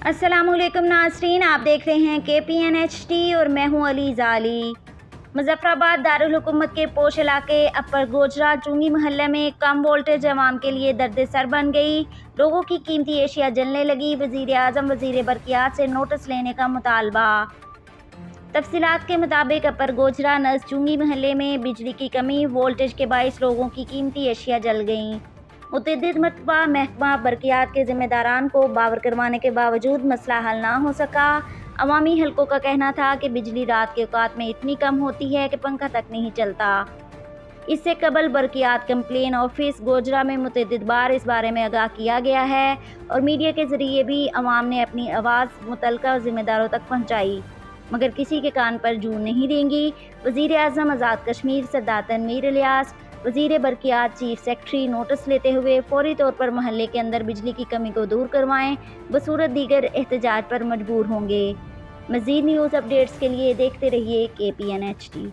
अस्सलाम वालेकुम नाज़रीन, आप देख रहे हैं KPNHD और मैं हूं अली ज़ाली। मुज़फ़्फ़राबाद दारुल हुकूमत के पोश इलाके अपर गोजरा चुंगी मोहल्ले में कम वोल्टेज अवाम के लिए दर्द सर बन गई। लोगों की कीमती एशिया जलने लगी। वज़ीर आज़म वज़ीर बरक़ियात से नोटिस लेने का मुतालबा। तफ़सीलात के मुताबिक अपर गोजरा नज़ चुंगी मोहल्ले में बिजली की कमी वोल्टेज के बाइस लोगों की कीमती एशिया जल गईं। मुतअद्दिद मरतबा महकमा बरक़ियात के ज़िम्मेदारान को बावर करवाने के बावजूद मसला हल ना हो सका। अवामी हलकों का कहना था कि बिजली रात के औकात में इतनी कम होती है कि पंखा तक नहीं चलता। इससे कबल बरक़ियात कंप्लेन ऑफिस गोजरा में मुतअद्दिद बार इस बारे में आगाह किया गया है और मीडिया के ज़रिए भी अवाम ने अपनी आवाज़ मुतल्लिका ज़िम्मेदारों तक पहुँचाई, मगर किसी के कान पर जूं नहीं देंगी। वज़ीर आज़म आज़ाद कश्मीर सरदार तनवीर इलियास, वज़ीर बरक़ियात चीफ सेक्रेटरी नोटिस लेते हुए फौरी तौर पर महल्ले के अंदर बिजली की कमी को दूर करवाएं, बसूरत दीगर एहतजाज पर मजबूर होंगे। मज़ीद न्यूज़ अपडेट्स के लिए देखते रहिए KPNHD।